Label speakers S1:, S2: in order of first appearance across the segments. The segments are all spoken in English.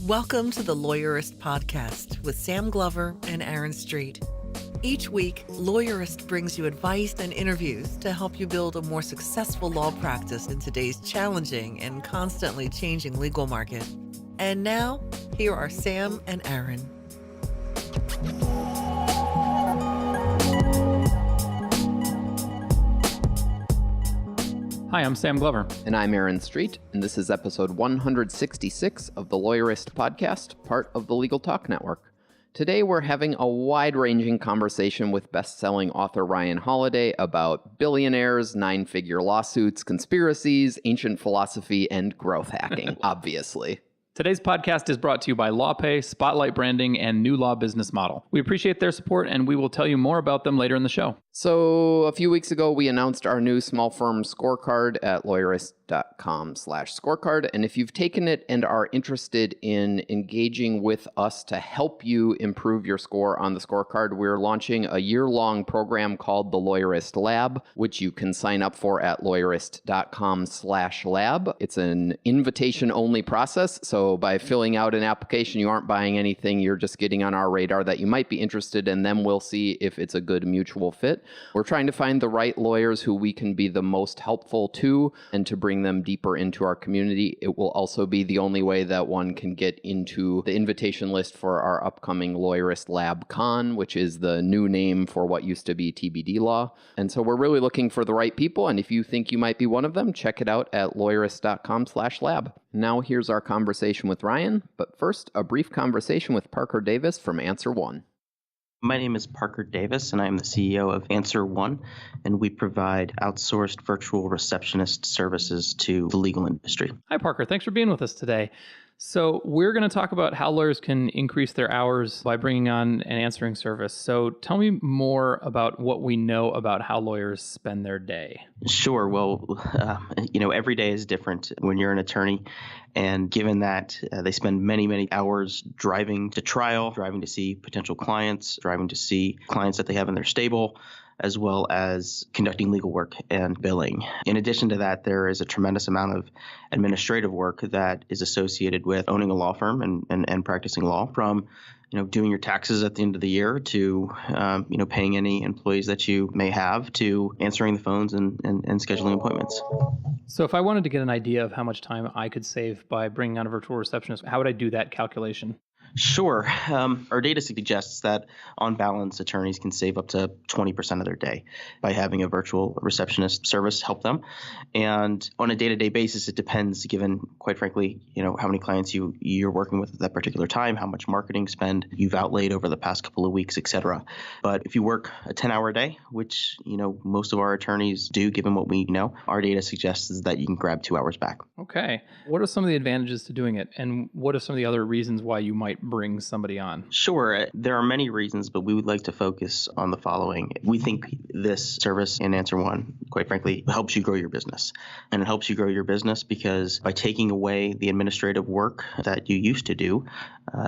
S1: Welcome to the Lawyerist Podcast with Sam Glover and Aaron Street. Each week, Lawyerist brings you advice and interviews to help you build a more successful law practice in today's challenging and constantly changing legal market. And now, here are Sam and Aaron.
S2: Hi, I'm Sam Glover.
S3: And I'm Aaron Street, and this is episode 166 of the Lawyerist Podcast, part of the Legal Talk Network. Today we're having a wide-ranging conversation with best-selling author Ryan Holiday about billionaires, nine-figure lawsuits, conspiracies, ancient philosophy, and growth hacking, obviously.
S2: Today's podcast is brought to you by LawPay, Spotlight Branding, and New Law Business Model. We appreciate their support, and we will tell you more about them later in the show.
S3: So a few weeks ago, we announced our new small firm scorecard at lawyerist.com/scorecard. And if you've taken it and are interested in engaging with us to help you improve your score on the scorecard, we're launching a year-long program called the Lawyerist Lab, which you can sign up for at lawyerist.com/lab. It's an invitation-only process. So by filling out an application, you aren't buying anything. You're just getting on our radar that you might be interested in. Then we'll see if it's a good mutual fit. We're trying to find the right lawyers who we can be the most helpful to and to bring them deeper into our community. It will also be the only way that one can get into the invitation list for our upcoming Lawyerist Lab Con, which is the new name for what used to be TBD Law. And so we're really looking for the right people. And if you think you might be one of them, check it out at lawyerist.com/lab. Now here's our conversation with Ryan. But first, a brief conversation with Parker Davis from Answer One.
S4: My name is Parker Davis, and I am the CEO of Answer One, and we provide outsourced virtual receptionist services to the legal industry.
S2: Hi, Parker. Thanks for being with us today. So we're going to talk about how lawyers can increase their hours by bringing on an answering service. So tell me more about what we know about how lawyers spend their day.
S4: Sure. Well, every day is different when you're an attorney. And given that they spend many, many hours driving to trial, driving to see potential clients, driving to see clients that they have in their stable, as well as conducting legal work and billing. In addition to that, there is a tremendous amount of administrative work that is associated with owning a law firm and practicing law, from doing your taxes at the end of the year to paying any employees that you may have, to answering the phones and scheduling appointments.
S2: So if I wanted to get an idea of how much time I could save by bringing on a virtual receptionist, how would I do that calculation?
S4: Sure. Our data suggests that on balance, attorneys can save up to 20% of their day by having a virtual receptionist service help them. And on a day-to-day basis, it depends, given, quite frankly, how many clients you're working with at that particular time, how much marketing spend you've outlaid over the past couple of weeks, et cetera. But if you work a 10-hour day, which, most of our attorneys do, given what we know, our data suggests is that you can grab 2 hours back.
S2: Okay. What are some of the advantages to doing it? And what are some of the other reasons why you might bring somebody on?
S4: Sure. There are many reasons, but we would like to focus on the following. We think this service in Answer One, quite frankly, helps you grow your business. And it helps you grow your business because by taking away the administrative work that you used to do,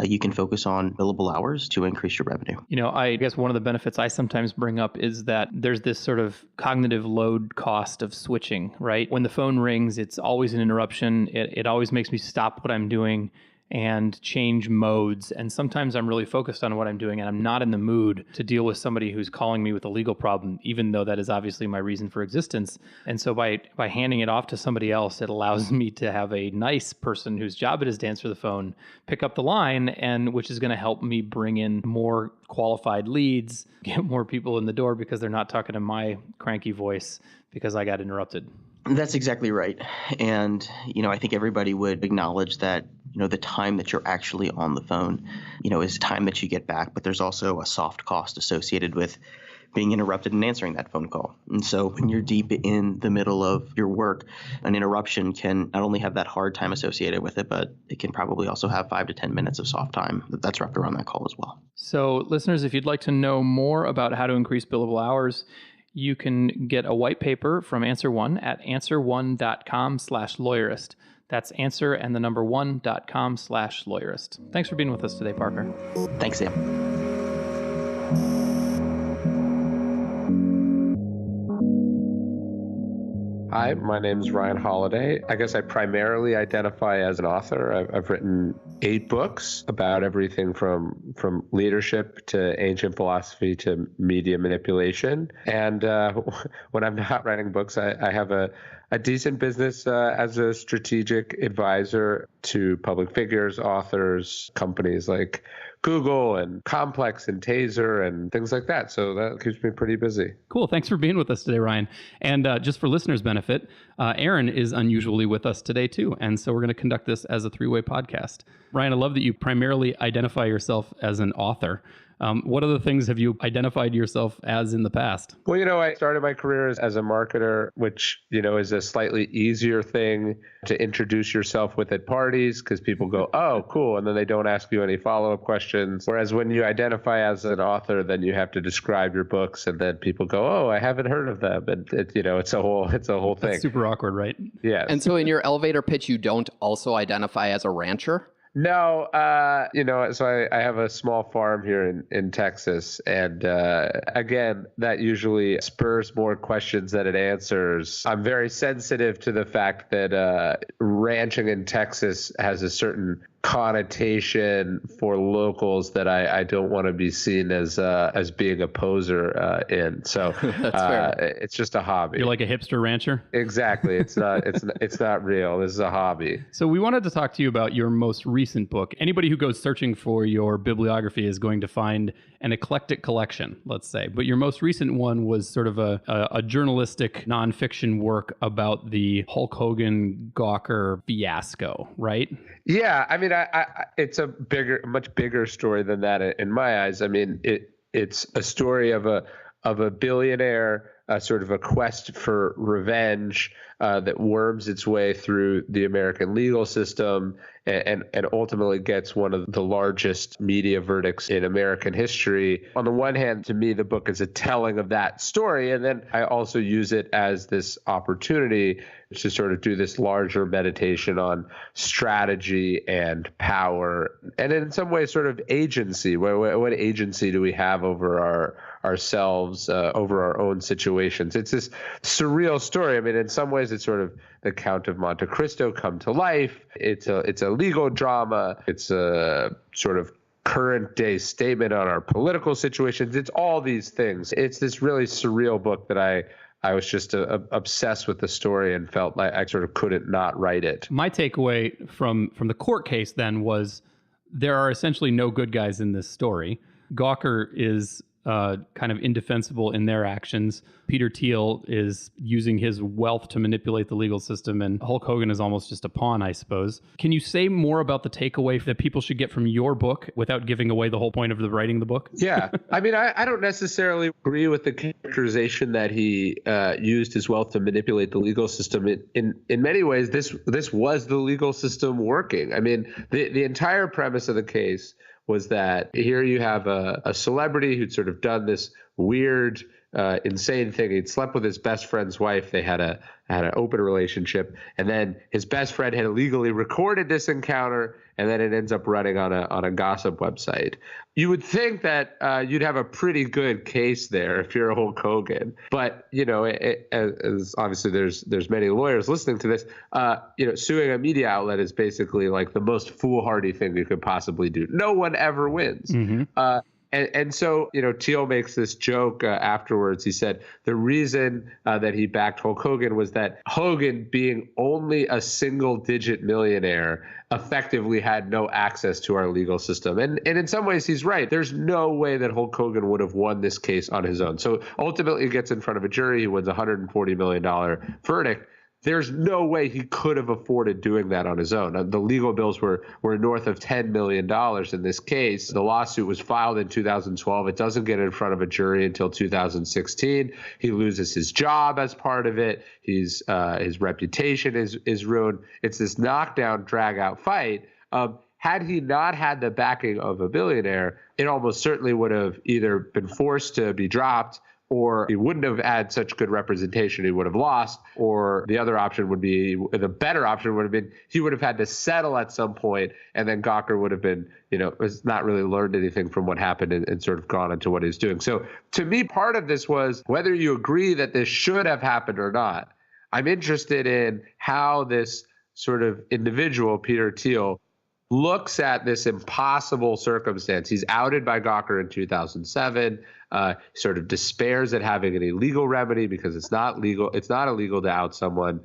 S4: you can focus on billable hours to increase your revenue.
S2: I guess one of the benefits I sometimes bring up is that there's this sort of cognitive load cost of switching, right? When the phone rings, it's always an interruption. It always makes me stop what I'm doing and change modes. And sometimes I'm really focused on what I'm doing and I'm not in the mood to deal with somebody who's calling me with a legal problem, even though that is obviously my reason for existence. And so by handing it off to somebody else, it allows me to have a nice person whose job it is to answer the phone, pick up the line, and which is going to help me bring in more qualified leads, get more people in the door because they're not talking to my cranky voice because I got interrupted.
S4: That's exactly right. And, I think everybody would acknowledge that, the time that you're actually on the phone, is time that you get back. But there's also a soft cost associated with being interrupted and answering that phone call. And so when you're deep in the middle of your work, an interruption can not only have that hard time associated with it, but it can probably also have 5 to 10 minutes of soft time that's wrapped around that call as well.
S2: So listeners, if you'd like to know more about how to increase billable hours, you can get a white paper from Answer One at answer1.com/lawyerist. That's answer and the number 1.com/lawyerist. Thanks for being with us today, Parker.
S4: Thanks, Sam.
S5: Hi, my name's Ryan Holiday. I guess I primarily identify as an author. I've written 8 books about everything from leadership to ancient philosophy to media manipulation. And when I'm not writing books, I have a decent business as a strategic advisor to public figures, authors, companies like Google and Complex and Taser and things like that. So that keeps me pretty busy.
S2: Cool. Thanks for being with us today, Ryan. And just for listeners' benefit, Aaron is unusually with us today, too. And so we're going to conduct this as a 3-way podcast. Ryan, I love that you primarily identify yourself as an author. What other things have you identified yourself as in the past?
S5: Well, I started my career as a marketer, which, is a slightly easier thing to introduce yourself with at parties because people go, oh, cool. And then they don't ask you any follow-up questions. Whereas when you identify as an author, then you have to describe your books and then people go, oh, I haven't heard of them. And it's a whole thing.
S2: That's super awkward, right?
S5: Yeah.
S3: And so in your elevator pitch, you don't also identify as a rancher?
S5: No, so I have a small farm here in Texas. And again, that usually spurs more questions than it answers. I'm very sensitive to the fact that ranching in Texas has a certain connotation for locals that I don't want to be seen as being a poser in. So it's just a hobby.
S2: You're like a hipster rancher?
S5: Exactly. It's not real. This is a hobby.
S2: So we wanted to talk to you about your most recent book. Anybody who goes searching for your bibliography is going to find an eclectic collection, let's say. But your most recent one was sort of a journalistic nonfiction work about the Hulk Hogan Gawker fiasco, right?
S5: Yeah, I mean, it's a much bigger story than that in my eyes. I mean, it's a story of a billionaire, sort of a quest for revenge that worms its way through the American legal system and ultimately gets one of the largest media verdicts in American history. On the one hand, to me, the book is a telling of that story. And then I also use it as this opportunity to sort of do this larger meditation on strategy and power. And in some ways, sort of agency. What agency do we have over ourselves, over our own situations? It's this surreal story. I mean, in some ways, it's sort of the Count of Monte Cristo come to life. It's a legal drama. It's a sort of current day statement on our political situations. It's all these things. It's this really surreal book that I was just obsessed with the story and felt like I sort of couldn't not write it.
S2: My takeaway from the court case then was there are essentially no good guys in this story. Gawker is kind of indefensible in their actions. Peter Thiel is using his wealth to manipulate the legal system, and Hulk Hogan is almost just a pawn, I suppose. Can you say more about the takeaway that people should get from your book without giving away the whole point of the writing the book?
S5: Yeah. I mean, I don't necessarily agree with the characterization that he used his wealth to manipulate the legal system. In many ways, this was the legal system working. I mean, the entire premise of the case was that here you have a celebrity who'd sort of done this weird, insane thing. He'd slept with his best friend's wife. They had an open relationship, and then his best friend had illegally recorded this encounter, and then it ends up running on a gossip website. You would think that you'd have a pretty good case there if you're Hulk Hogan, but as obviously there's many lawyers listening to this. Suing a media outlet is basically like the most foolhardy thing you could possibly do. No one ever wins. Mm-hmm. And so, Thiel makes this joke afterwards. He said the reason that he backed Hulk Hogan was that Hogan, being only a single-digit millionaire, effectively had no access to our legal system. And in some ways, he's right. There's no way that Hulk Hogan would have won this case on his own. So ultimately, he gets in front of a jury. He wins a $140 million verdict. There's no way he could have afforded doing that on his own. The legal bills were north of $10 million in this case. The lawsuit was filed in 2012. It doesn't get in front of a jury until 2016. He loses his job as part of it. His reputation is ruined. It's this knockdown, drag-out fight. Had he not had the backing of a billionaire, it almost certainly would have either been forced to be dropped, or he wouldn't have had such good representation, he would have lost, or the better option would have been he would have had to settle at some point, and then Gawker would have been, has not really learned anything from what happened and sort of gone into what he's doing. So to me, part of this was whether you agree that this should have happened or not. I'm interested in how this sort of individual, Peter Thiel, looks at this impossible circumstance. He's outed by Gawker in 2007, sort of despairs at having an illegal remedy because it's not legal. It's not illegal to out someone.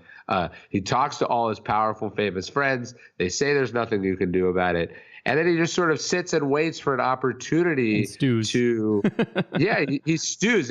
S5: He talks to all his powerful, famous friends. They say there's nothing you can do about it. And then he just sort of sits and waits for an opportunity to, yeah, he stews.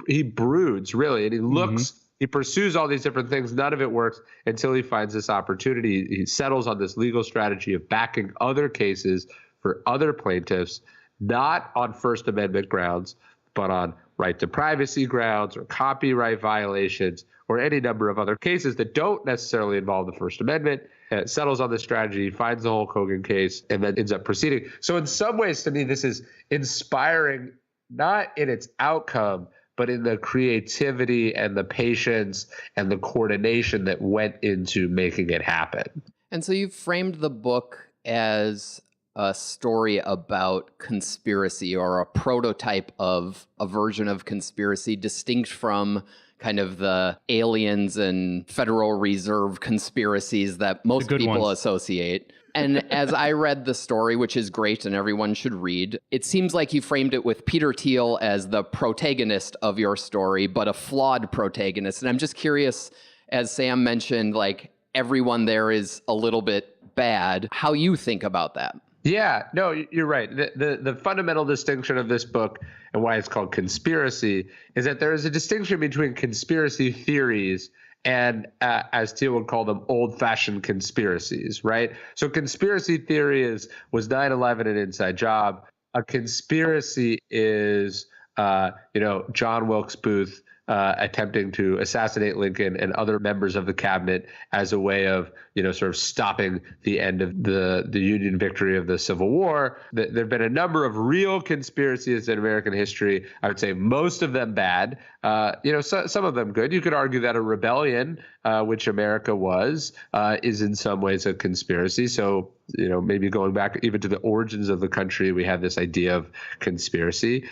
S5: He broods, really. And he looks, he pursues all these different things. None of it works until he finds this opportunity. He settles on this legal strategy of backing other cases for other plaintiffs, not on First Amendment grounds, but on right to privacy grounds or copyright violations or any number of other cases that don't necessarily involve the First Amendment. Settles on this strategy, finds the Hulk Hogan case, and then ends up proceeding. So in some ways, to me, this is inspiring, not in its outcome, but in the creativity and the patience and the coordination that went into making it happen.
S3: And so you've framed the book as a story about conspiracy, or a prototype of a version of conspiracy distinct from kind of the aliens and Federal Reserve conspiracies that most people associate. And as I read the story, which is great and everyone should read, it seems like you framed it with Peter Thiel as the protagonist of your story, but a flawed protagonist. And I'm just curious, as Sam mentioned, like everyone there is a little bit bad, how you think about that.
S5: Yeah, no, you're right. The fundamental distinction of this book and why it's called Conspiracy is that there is a distinction between conspiracy theories and, as Thiel would call them, old-fashioned conspiracies, right? So conspiracy theory was 9/11 an inside job. A conspiracy is, John Wilkes Booth attempting to assassinate Lincoln and other members of the cabinet as a way of, sort of stopping the end of the Union victory of the Civil War. There have been a number of real conspiracies in American history. I would say most of them bad, some of them good. You could argue that a rebellion, which America was, is in some ways a conspiracy. So, maybe going back even to the origins of the country, we have this idea of conspiracy.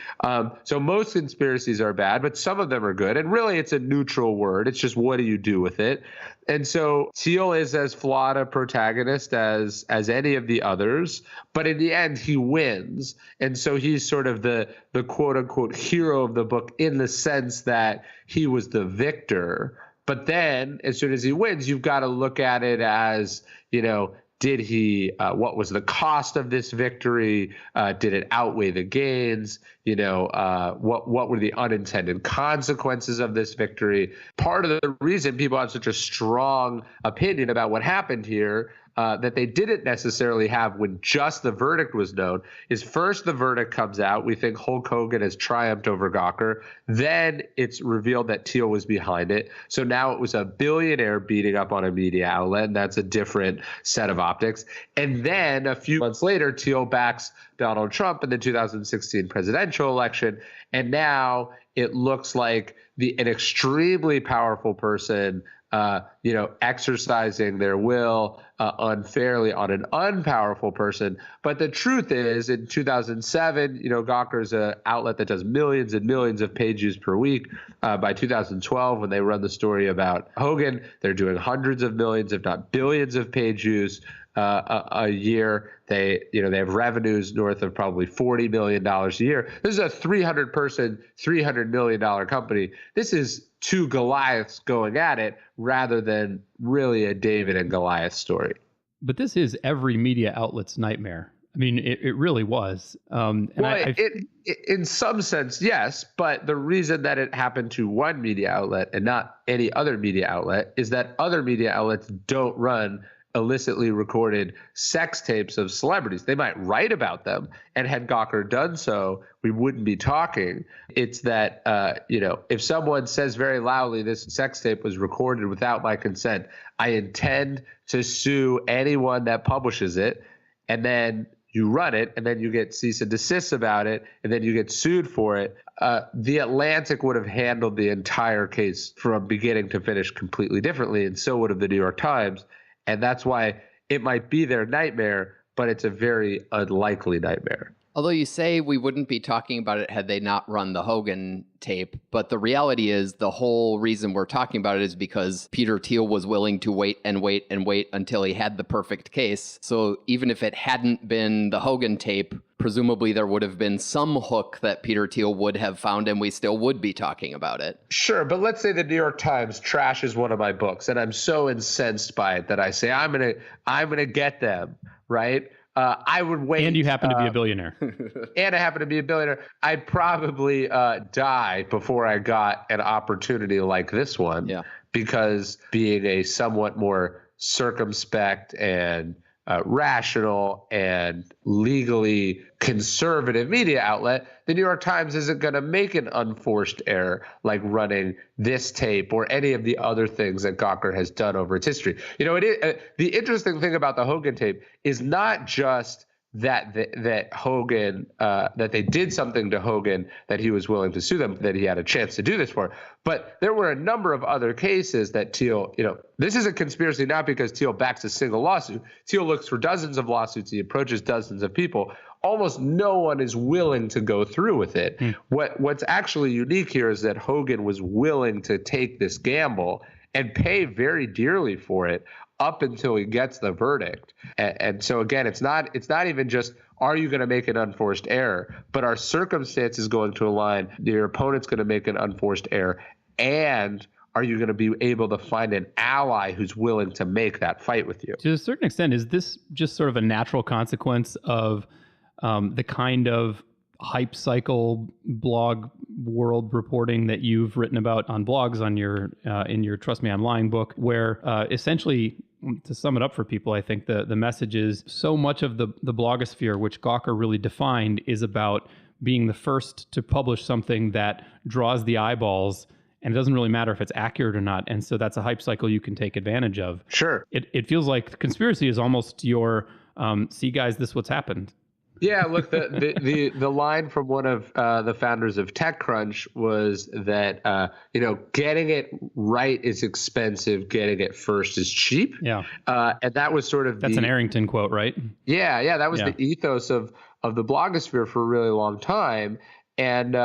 S5: So most conspiracies are bad, but some of them are good. And really, it's a neutral word. It's just, what do you do with it? And so Thiel is as flawed a protagonist as any of the others, but in the end, he wins. And so he's sort of the quote unquote hero of the book in the sense that he was the victor. But then as soon as he wins, you've got to look at it as, did he, what was the cost of this victory? Did it outweigh the gains? What were the unintended consequences of this victory? Part of the reason people have such a strong opinion about what happened here, that they didn't necessarily have when just the verdict was known, is first the verdict comes out. We think Hulk Hogan has triumphed over Gawker. Then it's revealed that Thiel was behind it. So now it was a billionaire beating up on a media outlet, and that's a different set of optics. And then a few months later, Thiel backs Donald Trump in the 2016 presidential election. And now it looks like an extremely powerful person exercising their will unfairly on an unpowerful person. But the truth is, in 2007, Gawker's an outlet that does millions and millions of page views per week. By 2012, when they run the story about Hogan, they're doing hundreds of millions, if not billions of page views a year. They have revenues north of probably $40 million a year. This is a 300-person, $300 million company. This is two Goliaths going at it rather than really a David and Goliath story.
S2: But this is every media outlet's nightmare. I mean, it really was.
S5: In some sense, yes. But the reason that it happened to one media outlet and not any other media outlet is that other media outlets don't run illicitly recorded sex tapes of celebrities. They might write about them, and had Gawker done so, we wouldn't be talking. It's that, if someone says very loudly, this sex tape was recorded without my consent, I intend to sue anyone that publishes it, and then you run it, and then you get cease and desist about it, and then you get sued for it. The Atlantic would have handled the entire case from beginning to finish completely differently, and so would have the New York Times. And that's why it might be their nightmare, but it's a very unlikely nightmare.
S3: Although you say we wouldn't be talking about it had they not run the Hogan tape, but the reality is the whole reason we're talking about it is because Peter Thiel was willing to wait and wait and wait until he had the perfect case. So even if it hadn't been the Hogan tape, presumably there would have been some hook that Peter Thiel would have found and we still would be talking about it.
S5: Sure, but let's say the New York Times trashes one of my books and I'm so incensed by it that I say I'm gonna get them, right? I would wait.
S2: And you happen to be a billionaire.
S5: And I happen to be a billionaire. I'd probably die before I got an opportunity like this one.
S3: Yeah.
S5: Because being a somewhat more circumspect and rational and legally conservative media outlet, the New York Times isn't going to make an unforced error like running this tape or any of the other things that Gawker has done over its history. You know, the interesting thing about the Hogan tape is not just that Hogan that they did something to Hogan that he was willing to sue them, that he had a chance to do this for. But there were a number of other cases that Thiel, this is a conspiracy not because Thiel backs a single lawsuit. Thiel looks for dozens of lawsuits. He approaches dozens of people. Almost no one is willing to go through with it. What's actually unique here is that Hogan was willing to take this gamble and pay very dearly for it up until he gets the verdict. And so again, it's not even just, are you going to make an unforced error, but are circumstances going to align? Your opponent's going to make an unforced error, and are you going to be able to find an ally who's willing to make that fight with you?
S2: To a certain extent, is this just sort of a natural consequence of the kind of hype cycle blog world reporting that you've written about on blogs on your in your Trust Me I'm Lying book, where essentially, to sum it up for people, I think the message is so much of the blogosphere, which Gawker really defined, is about being the first to publish something that draws the eyeballs, and it doesn't really matter if it's accurate or not. And so that's a hype cycle you can take advantage of.
S5: Sure.
S2: It feels like conspiracy is almost your see guys, this what's happened.
S5: Yeah, look, the line from one of the founders of TechCrunch was that getting it right is expensive, getting it first is cheap.
S2: Yeah,
S5: and that was sort of
S2: an Arrington quote, right?
S5: Yeah, that was the ethos of the blogosphere for a really long time, and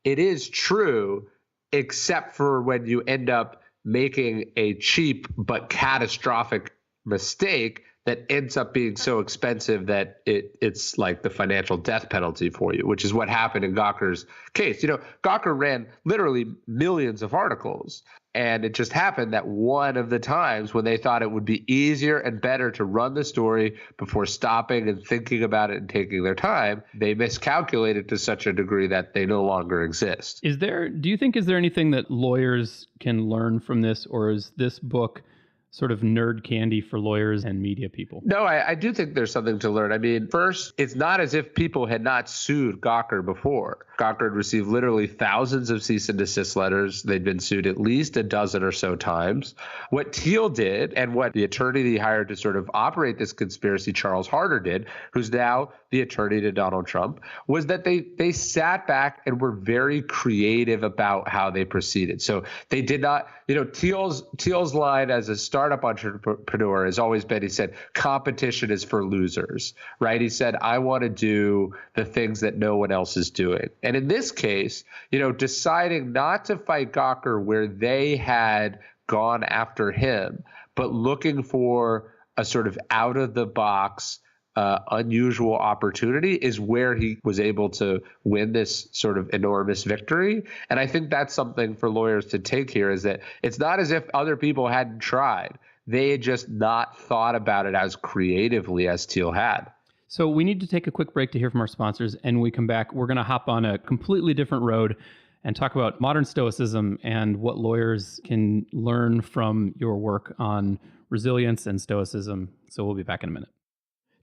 S5: it is true, except for when you end up making a cheap but catastrophic mistake that ends up being so expensive that it's like the financial death penalty for you, which is what happened in Gawker's case. Gawker ran literally millions of articles, and it just happened that one of the times when they thought it would be easier and better to run the story before stopping and thinking about it and taking their time, they miscalculated to such a degree that they no longer exist.
S2: Is there anything that lawyers can learn from this, or is this book sort of nerd candy for lawyers and media people?
S5: No, I do think there's something to learn. I mean, first, it's not as if people had not sued Gawker before. Gawker had received literally thousands of cease and desist letters. They'd been sued at least a dozen or so times. What Thiel did, and what the attorney he hired to sort of operate this conspiracy, Charles Harder, did, who's now the attorney to Donald Trump, was that they sat back and were very creative about how they proceeded. So they did not, Thiel's line as a startup entrepreneur has always been, he said, competition is for losers, right? He said, I want to do the things that no one else is doing. And in this case, deciding not to fight Gawker where they had gone after him, but looking for a sort of out of the box, unusual opportunity is where he was able to win this sort of enormous victory. And I think that's something for lawyers to take here, is that it's not as if other people hadn't tried. They had just not thought about it as creatively as Thiel had.
S2: So we need to take a quick break to hear from our sponsors. And when we come back, we're going to hop on a completely different road and talk about modern stoicism and what lawyers can learn from your work on resilience and stoicism. So we'll be back in a minute.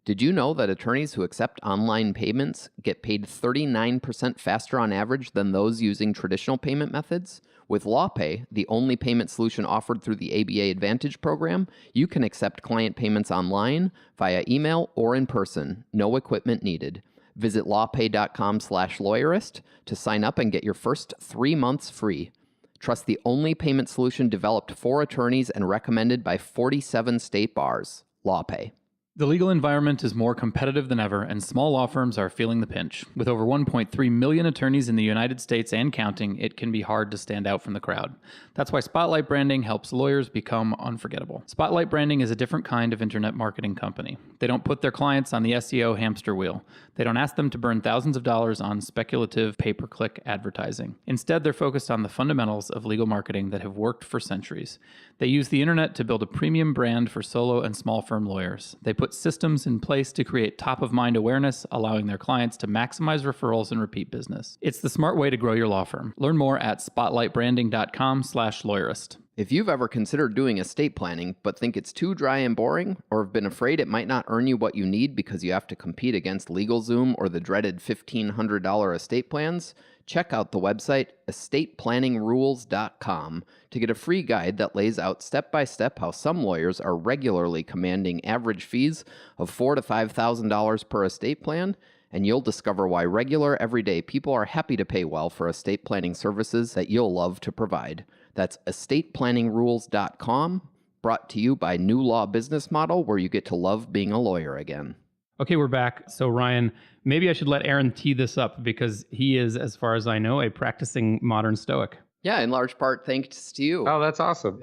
S3: Did you know that attorneys who accept online payments get paid 39% faster on average than those using traditional payment methods? With LawPay, the only payment solution offered through the ABA Advantage program, you can accept client payments online, via email, or in person. No equipment needed. Visit lawpay.com/lawyerist to sign up and get your first 3 months free. Trust the only payment solution developed for attorneys and recommended by 47 state bars. LawPay.
S2: The legal environment is more competitive than ever, and small law firms are feeling the pinch. With over 1.3 million attorneys in the United States and counting, it can be hard to stand out from the crowd. That's why Spotlight Branding helps lawyers become unforgettable. Spotlight Branding is a different kind of internet marketing company. They don't put their clients on the SEO hamster wheel. They don't ask them to burn thousands of dollars on speculative pay-per-click advertising. Instead, they're focused on the fundamentals of legal marketing that have worked for centuries. They use the internet to build a premium brand for solo and small firm lawyers. They put systems in place to create top-of-mind awareness, allowing their clients to maximize referrals and repeat business. It's the smart way to grow your law firm. Learn more at spotlightbranding.com/lawyerist.
S3: If you've ever considered doing estate planning but think it's too dry and boring, or have been afraid it might not earn you what you need because you have to compete against LegalZoom or the dreaded $1,500 estate plans, check out the website estateplanningsrules.com to get a free guide that lays out step-by-step how some lawyers are regularly commanding average fees of $4,000 to $5,000 per estate plan, and you'll discover why regular, everyday people are happy to pay well for estate planning services that you'll love to provide. That's estateplanningsrules.com, brought to you by New Law Business Model, where you get to love being a lawyer again.
S2: Okay, we're back. So Ryan, maybe I should let Aaron tee this up because he is, as far as I know, a practicing modern Stoic.
S3: Yeah, in large part thanks to you.
S5: Oh, that's awesome.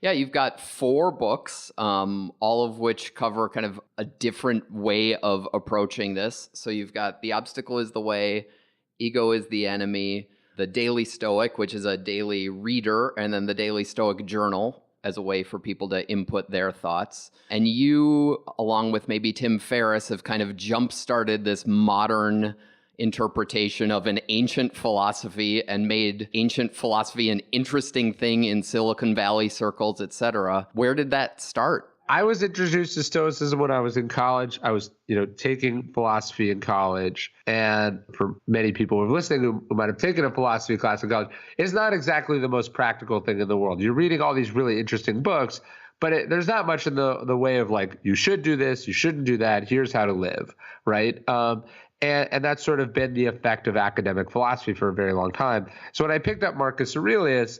S3: Yeah, you've got 4 books, all of which cover kind of a different way of approaching this. So you've got The Obstacle is the Way, Ego is the Enemy, The Daily Stoic, which is a daily reader, and then The Daily Stoic Journal as a way for people to input their thoughts. And you, along with maybe Tim Ferriss, have kind of jump-started this modern interpretation of an ancient philosophy and made ancient philosophy an interesting thing in Silicon Valley circles, etc. Where did that start?
S5: I was introduced to Stoicism when I was in college. I was, taking philosophy in college. And for many people who are listening who might have taken a philosophy class in college, it's not exactly the most practical thing in the world. You're reading all these really interesting books, but there's not much in the way of like, you should do this, you shouldn't do that, here's how to live, right? And that's sort of been the effect of academic philosophy for a very long time. So when I picked up Marcus Aurelius,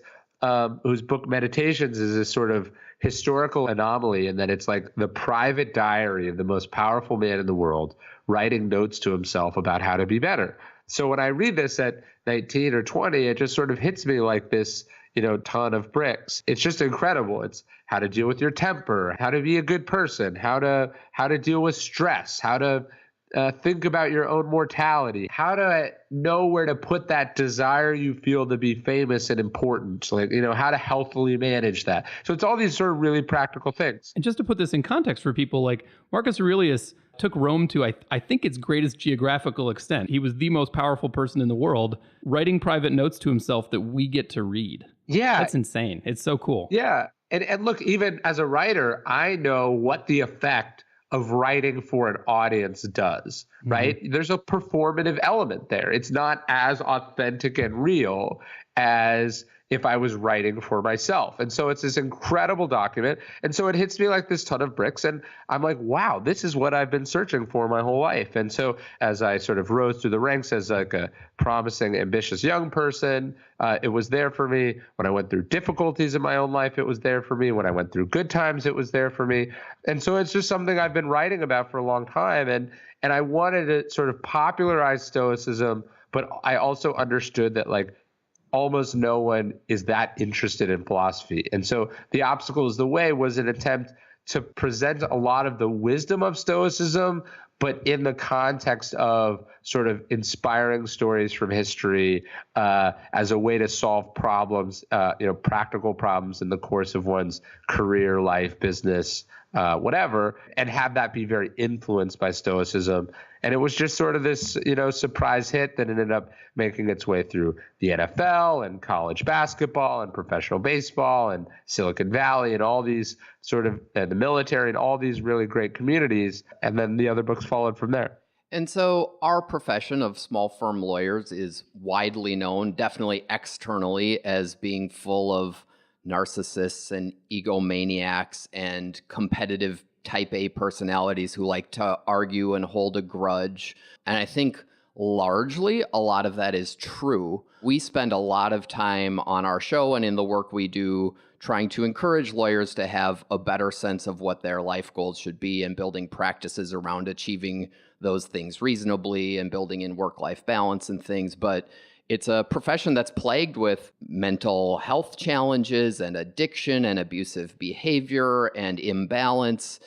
S5: whose book Meditations is this sort of historical anomaly in that it's like the private diary of the most powerful man in the world writing notes to himself about how to be better. So when I read this at 19 or 20, it just sort of hits me like this, ton of bricks. It's just incredible. It's how to deal with your temper, how to be a good person, how to deal with stress, how to think about your own mortality, how to know where to put that desire you feel to be famous and important, like, how to healthily manage that. So it's all these sort of really practical things.
S2: And just to put this in context for people, like Marcus Aurelius took Rome to, I think, its greatest geographical extent. He was the most powerful person in the world, writing private notes to himself that we get to read.
S5: Yeah.
S2: That's insane. It's so cool.
S5: Yeah. And look, even as a writer, I know what the effect of writing for an audience does, right? Mm-hmm. There's a performative element there. It's not as authentic and real as if I was writing for myself. And so it's this incredible document. And so it hits me like this ton of bricks. And I'm like, wow, this is what I've been searching for my whole life. And so as I sort of rose through the ranks as like a promising, ambitious young person, it was there for me. When I went through difficulties in my own life, it was there for me. When I went through good times, it was there for me. And so it's just something I've been writing about for a long time. And I wanted to sort of popularize Stoicism, but I also understood that like almost no one is that interested in philosophy. And so The Obstacle is the Way was an attempt to present a lot of the wisdom of Stoicism, but in the context of sort of inspiring stories from history as a way to solve problems, practical problems in the course of one's career, life, business, whatever, and have that be very influenced by Stoicism. And it was just sort of this, surprise hit that ended up making its way through the NFL and college basketball and professional baseball and Silicon Valley and all these sort of the military and all these really great communities. And then the other books followed from there.
S3: And so our profession of small firm lawyers is widely known, definitely externally, as being full of narcissists and egomaniacs and competitive type A personalities who like to argue and hold a grudge. And I think largely a lot of that is true. We spend a lot of time on our show and in the work we do trying to encourage lawyers to have a better sense of what their life goals should be and building practices around achieving those things reasonably and building in work-life balance and things. But it's a profession that's plagued with mental health challenges and addiction and abusive behavior and imbalance.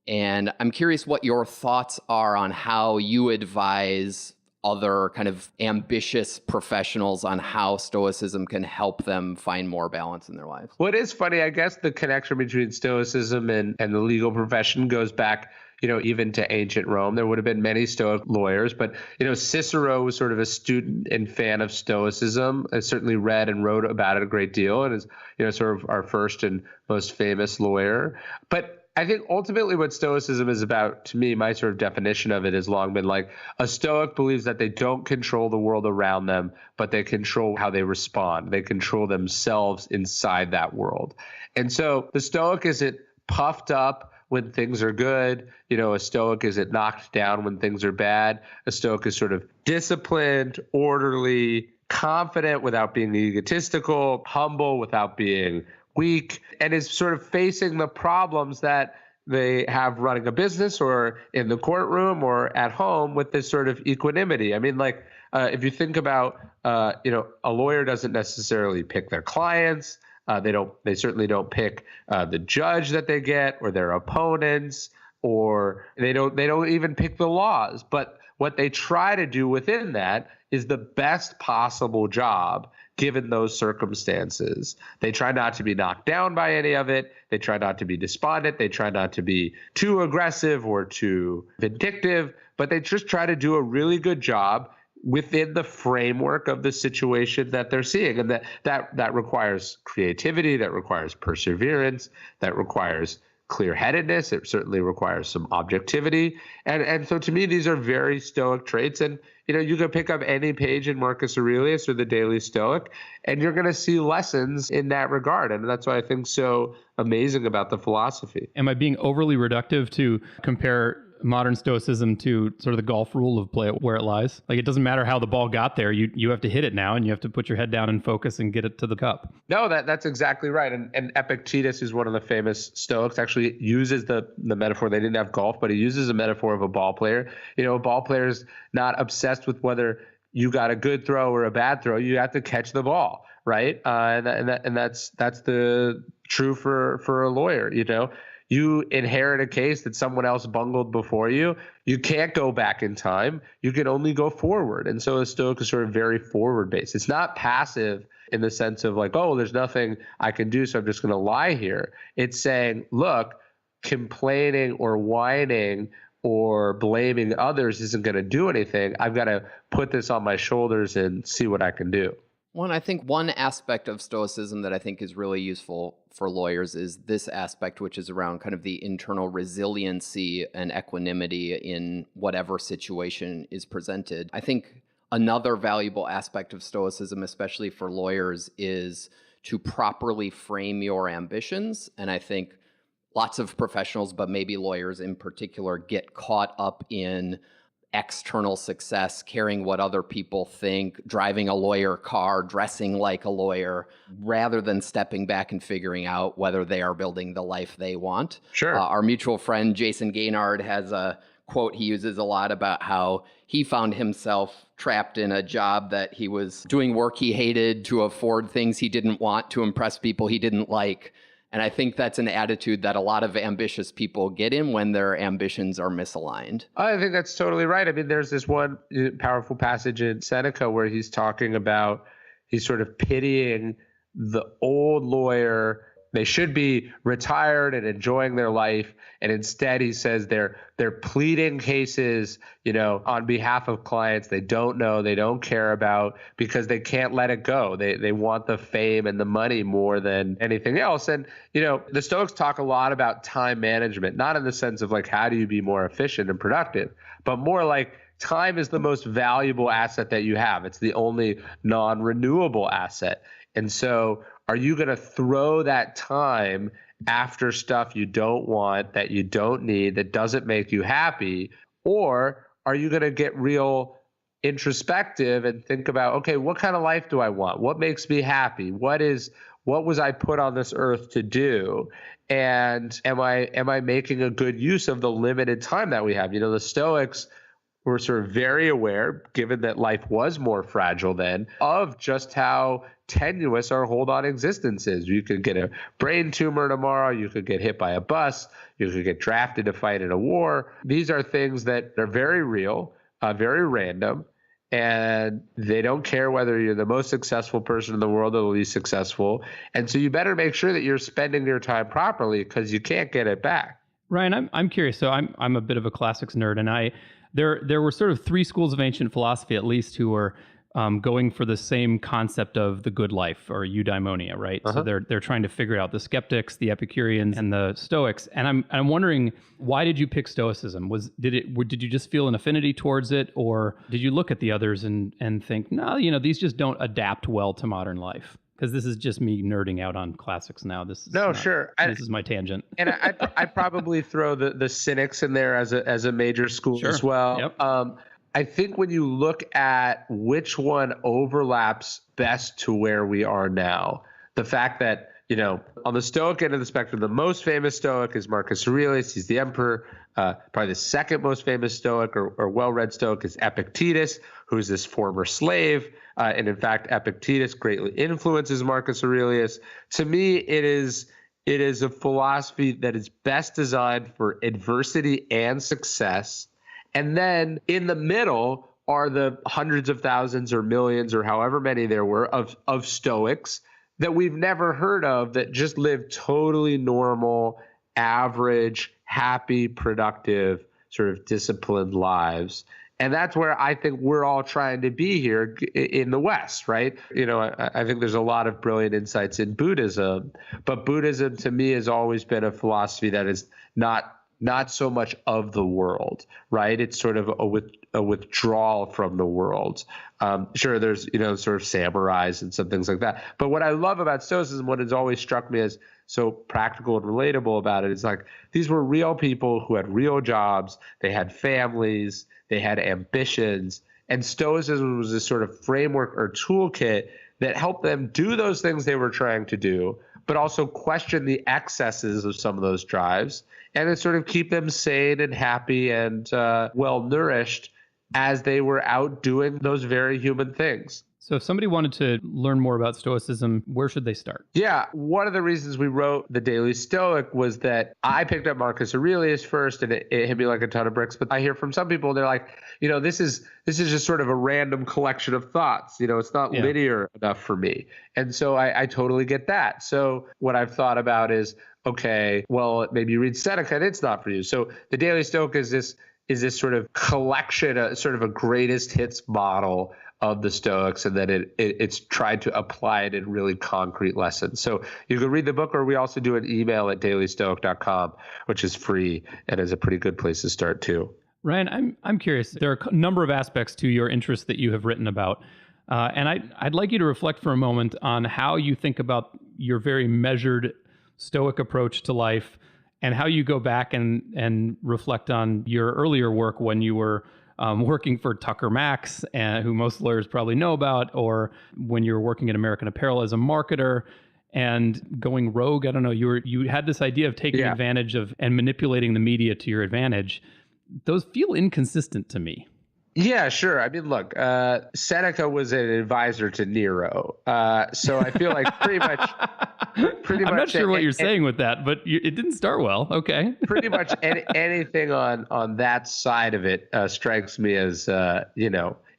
S3: And I'm curious what your thoughts are on how you advise other kind of ambitious professionals on how stoicism can help them find more balance in their lives.
S5: Well, it is funny. I guess the connection between stoicism and the legal profession goes back, even to ancient Rome. There would have been many Stoic lawyers, but, Cicero was sort of a student and fan of Stoicism. I certainly read and wrote about it a great deal and is, sort of our first and most famous lawyer. But I think ultimately what Stoicism is about, to me, my sort of definition of it has long been like a Stoic believes that they don't control the world around them, but they control how they respond. They control themselves inside that world. And so the Stoic isn't puffed up when things are good. A Stoic isn't knocked down when things are bad. A Stoic is sort of disciplined, orderly, confident without being egotistical, humble without being weak, and is sort of facing the problems that they have running a business or in the courtroom or at home with this sort of equanimity. I mean, if you think about, a lawyer doesn't necessarily pick their clients. They certainly don't pick the judge that they get or their opponents, or they don't even pick the laws. But what they try to do within that is the best possible job given those circumstances. They try not to be knocked down by any of it. They try not to be despondent. They try not to be too aggressive or too vindictive, but they just try to do a really good job within the framework of the situation that they're seeing. And that requires creativity, that requires perseverance, that requires clear-headedness. It certainly requires some objectivity. And so to me, these are very Stoic traits. And, you can pick up any page in Marcus Aurelius or the Daily Stoic, and you're going to see lessons in that regard. And that's what I think so amazing about the philosophy.
S2: Am I being overly reductive to compare modern Stoicism to sort of the golf rule of play it where it lies? Like, it doesn't matter how the ball got there. You have to hit it now, and you have to put your head down and focus and get it to the cup.
S5: No, that's exactly right. And Epictetus, who's one of the famous Stoics, actually uses the metaphor. They didn't have golf, but he uses a metaphor of a ball player. A ball player is not obsessed with whether you got a good throw or a bad throw. You have to catch the ball, right? And that's the true for a lawyer. You inherit a case that someone else bungled before you. You can't go back in time. You can only go forward. And so a Stoic is sort of very forward based. It's not passive in the sense of like, oh, there's nothing I can do, so I'm just going to lie here. It's saying, look, complaining or whining or blaming others isn't going to do anything. I've got to put this on my shoulders and see what I can do.
S3: Well, I think one aspect of Stoicism that I think is really useful for lawyers is this aspect, which is around kind of the internal resiliency and equanimity in whatever situation is presented. I think another valuable aspect of Stoicism, especially for lawyers, is to properly frame your ambitions. And I think lots of professionals, but maybe lawyers in particular, get caught up in external success, caring what other people think, driving a lawyer car, dressing like a lawyer, rather than stepping back and figuring out whether they are building the life they want.
S5: Sure.
S3: Our mutual friend, Jason Gaynard, has a quote he uses a lot about how he found himself trapped in a job that he was doing work he hated to afford things he didn't want, to impress people he didn't like. And I think that's an attitude that a lot of ambitious people get in when their ambitions are misaligned.
S5: I think that's totally right. I mean, there's this one powerful passage in Seneca where he's talking about, he's sort of pitying the old lawyer. They should be retired and enjoying their life. And instead, he says they're pleading cases, on behalf of clients they don't know, they don't care about, because they can't let it go. They want the fame and the money more than anything else. And, the Stoics talk a lot about time management, not in the sense of like, how do you be more efficient and productive, but more like time is the most valuable asset that you have. It's the only non-renewable asset. And so are you going to throw that time after stuff you don't want, that you don't need, that doesn't make you happy? Or are you going to get real introspective and think about, okay, what kind of life do I want? What makes me happy? What was I put on this earth to do? And am I making a good use of the limited time that we have? The Stoics were sort of very aware, given that life was more fragile then, of just how tenuous our hold on existence is. You could get a brain tumor tomorrow. You could get hit by a bus. You could get drafted to fight in a war. These are things that are very real, very random, and they don't care whether you're the most successful person in the world or the least successful. And so you better make sure that you're spending your time properly, because you can't get it back.
S2: Ryan, I'm curious. So I'm a bit of a classics nerd, and there were sort of three schools of ancient philosophy, at least, who were going for the same concept of the good life, or eudaimonia, right? So they're trying to figure it out. The skeptics, the Epicureans, and the Stoics. And I'm wondering, why did you pick Stoicism? Did you just feel an affinity towards it, or did you look at the others and think, no, these just don't adapt well to modern life? Because this is just me nerding out on classics now. This is my tangent.
S5: And I probably throw the cynics in there as a major school as well.
S2: Yep.
S5: I think when you look at which one overlaps best to where we are now, the fact that, on the Stoic end of the spectrum, the most famous Stoic is Marcus Aurelius. He's the emperor. Probably the second most famous Stoic or well-read Stoic is Epictetus, who's this former slave. And in fact, Epictetus greatly influences Marcus Aurelius. To me, it is a philosophy that is best designed for adversity and success. And then in the middle are the hundreds of thousands or millions or however many there were of Stoics that we've never heard of, that just live totally normal, average, happy, productive, sort of disciplined lives. And that's where I think we're all trying to be here in the West, right? I think there's a lot of brilliant insights in Buddhism, but Buddhism to me has always been a philosophy that is not so much of the world, right? It's sort of a withdrawal from the world. Sure, there's, sort of samurais and some things like that. But what I love about Stoicism, what has always struck me as so practical and relatable about it, is like, these were real people who had real jobs. They had families. They had ambitions. And Stoicism was this sort of framework or toolkit that helped them do those things they were trying to do, but also question the excesses of some of those drives, and then sort of keep them sane and happy and well-nourished as they were out doing those very human things.
S2: So if somebody wanted to learn more about Stoicism, where should they start?
S5: Yeah, one of the reasons we wrote the Daily Stoic was that I picked up Marcus Aurelius first, and it hit me like a ton of bricks. But I hear from some people, they're like, this is just sort of a random collection of thoughts. It's not linear enough for me. And so I totally get that. So what I've thought about is, okay, well, maybe you read Seneca and it's not for you. So the Daily Stoic is this sort of collection, sort of a greatest hits model of the Stoics, and that it's tried to apply it in really concrete lessons. So you can read the book, or we also do an email at dailystoic.com, which is free and is a pretty good place to start too.
S2: Ryan, I'm curious. There are a number of aspects to your interest that you have written about. And I'd like you to reflect for a moment on how you think about your very measured Stoic approach to life, and how you go back and reflect on your earlier work when you were working for Tucker Max, who most lawyers probably know about, or when you were working at American Apparel as a marketer and going rogue. I don't know. You had this idea of taking advantage of and manipulating the media to your advantage. Those feel inconsistent to me.
S5: Yeah, sure. I mean, look, Seneca was an advisor to Nero. So I feel like pretty much.
S2: I'm not sure what you're saying with that, but it didn't start well. Okay.
S5: Pretty much anything on that side of it strikes me as,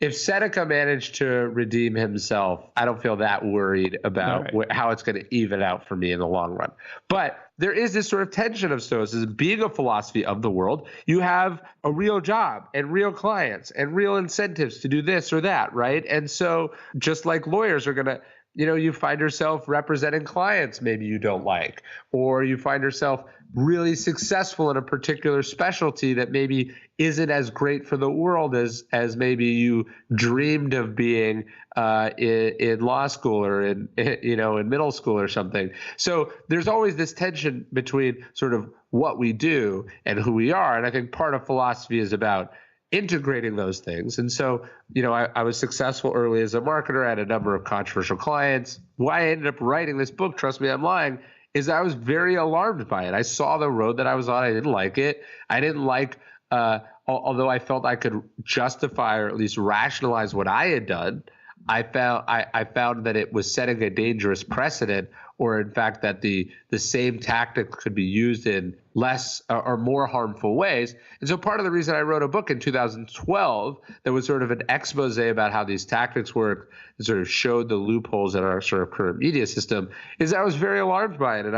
S5: if Seneca managed to redeem himself, I don't feel that worried about how it's going to even out for me in the long run. But there is this sort of tension of Stoicism being a philosophy of the world. You have a real job and real clients and real incentives to do this or that, right? And so just like lawyers are going to, you find yourself representing clients maybe you don't like, or you find yourself really successful in a particular specialty that maybe isn't as great for the world as maybe you dreamed of being in law school or in middle school or something. So there's always this tension between sort of what we do and who we are. And I think part of philosophy is about integrating those things. And so, I was successful early as a marketer. I had a number of controversial clients. Why I ended up writing this book, Trust Me, I'm Lying, is I was very alarmed by it. I saw the road that I was on. I didn't like it. I didn't like, although I felt I could justify or at least rationalize what I had done, I found that it was setting a dangerous precedent, or in fact that the same tactics could be used in less or more harmful ways. And so part of the reason I wrote a book in 2012 that was sort of an expose about how these tactics work and sort of showed the loopholes in our sort of current media system is I was very alarmed by it. And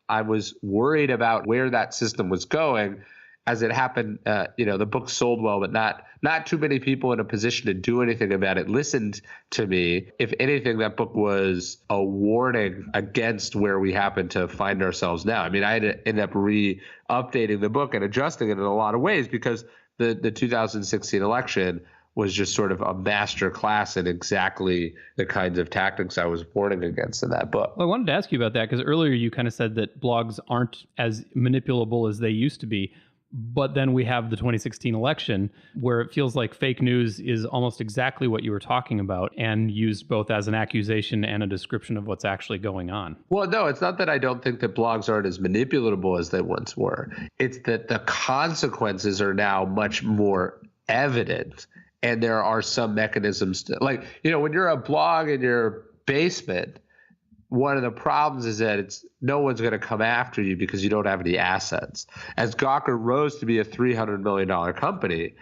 S5: I was worried about where that system was going. As it happened, the book sold well, but not too many people in a position to do anything about it listened to me. If anything, that book was a warning against where we happen to find ourselves now. I mean, I had to end up updating the book and adjusting it in a lot of ways because the 2016 election was just sort of a master class in exactly the kinds of tactics I was warning against in that book.
S2: Well, I wanted to ask you about that because earlier you kind of said that blogs aren't as manipulable as they used to be. But then we have the 2016 election where it feels like fake news is almost exactly what you were talking about and used both as an accusation and a description of what's actually going on.
S5: Well, no, it's not that I don't think that blogs aren't as manipulatable as they once were. It's that the consequences are now much more evident. And there are some mechanisms when you're a blog in your basement, one of the problems is that no one's going to come after you because you don't have any assets. As Gawker rose to be a $300 million company,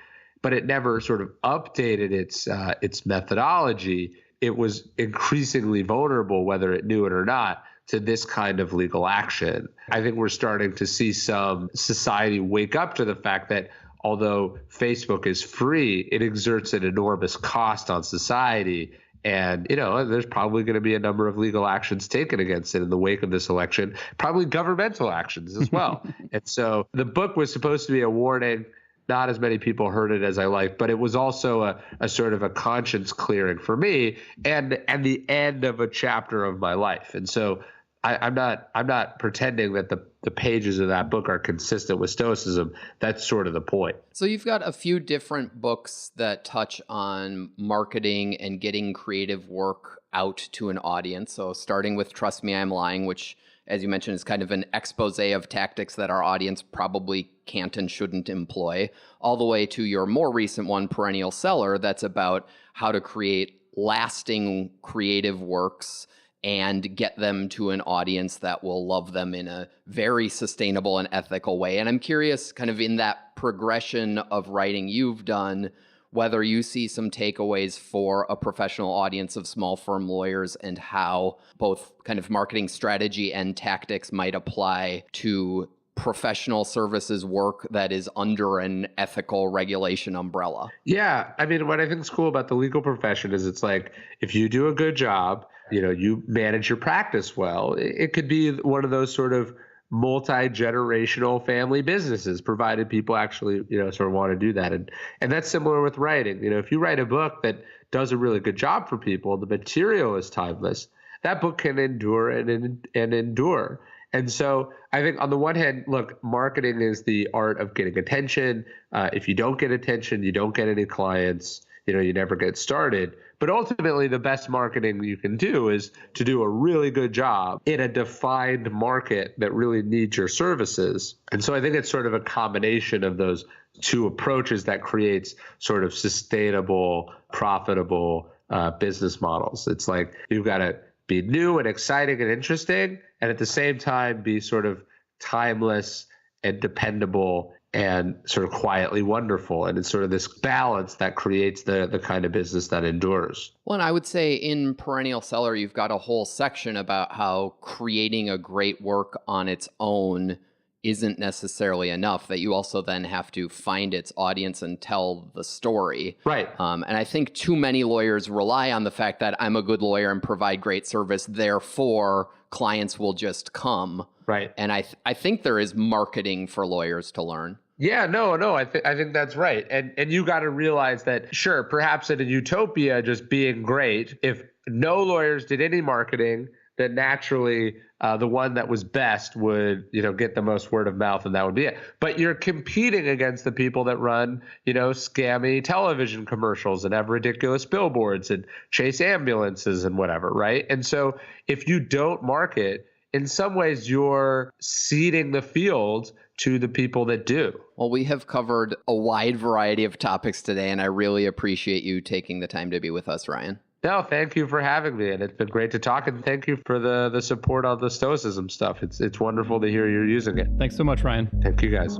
S5: but it never sort of updated its methodology, it was increasingly vulnerable, whether it knew it or not, to this kind of legal action. I think we're starting to see some society wake up to the fact that although Facebook is free, it exerts an enormous cost on society. And, there's probably going to be a number of legal actions taken against it in the wake of this election, probably governmental actions as well. And so the book was supposed to be a warning. Not as many people heard it as I liked, but it was also a sort of a conscience clearing for me and the end of a chapter of my life. And so I'm not pretending that the pages of that book are consistent with stoicism. That's sort of the point.
S3: So you've got a few different books that touch on marketing and getting creative work out to an audience. So starting with Trust Me, I'm Lying, which, as you mentioned, is kind of an expose of tactics that our audience probably can't and shouldn't employ, all the way to your more recent one, Perennial Seller, that's about how to create lasting creative works and get them to an audience that will love them in a very sustainable and ethical way. And I'm curious, kind of in that progression of writing you've done, whether you see some takeaways for a professional audience of small firm lawyers and how both kind of marketing strategy and tactics might apply to professional services work that is under an ethical regulation umbrella.
S5: Yeah. I mean, what I think is cool about the legal profession is it's like, if you do a good job, you manage your practice well, it could be one of those sort of multi-generational family businesses, provided people actually, sort of want to do that. And that's similar with writing. If you write a book that does a really good job for people, the material is timeless, that book can endure and endure. And so I think on the one hand, look, marketing is the art of getting attention. If you don't get attention, you don't get any clients, you never get started. But ultimately, the best marketing you can do is to do a really good job in a defined market that really needs your services. And so I think it's sort of a combination of those two approaches that creates sort of sustainable, profitable business models. It's like you've got to be new and exciting and interesting, and at the same time be sort of timeless and dependable and sort of quietly wonderful. And it's sort of this balance that creates the kind of business that endures.
S3: Well, and I would say in Perennial Seller, you've got a whole section about how creating a great work on its own isn't necessarily enough, that you also then have to find its audience and tell the story.
S5: Right.
S3: And I think too many lawyers rely on the fact that I'm a good lawyer and provide great service, therefore clients will just come.
S5: Right.
S3: And I think there is marketing for lawyers to learn.
S5: Yeah, no, I think that's right. And you got to realize that, sure, perhaps in a utopia, just being great, if no lawyers did any marketing, then naturally the one that was best would, get the most word of mouth, and that would be it. But you're competing against the people that run, scammy television commercials and have ridiculous billboards and chase ambulances and whatever, right? And so if you don't market, in some ways you're ceding the field to the people that do.
S3: Well, we have covered a wide variety of topics today, and I really appreciate you taking the time to be with us, Ryan.
S5: No, thank you for having me, and it's been great to talk, and thank you for the support on the stoicism stuff. It's wonderful to hear you're using it.
S2: Thanks so much, Ryan.
S5: Thank you, guys.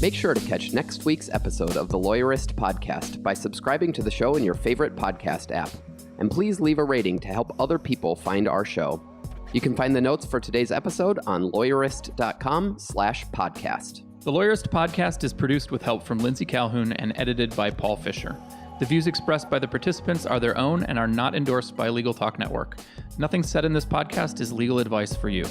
S3: Make sure to catch next week's episode of the Lawyerist Podcast by subscribing to the show in your favorite podcast app. And please leave a rating to help other people find our show. You can find the notes for today's episode on lawyerist.com/podcast.
S2: The Lawyerist Podcast is produced with help from Lindsay Calhoun and edited by Paul Fisher. The views expressed by the participants are their own and are not endorsed by Legal Talk Network. Nothing said in this podcast is legal advice for you.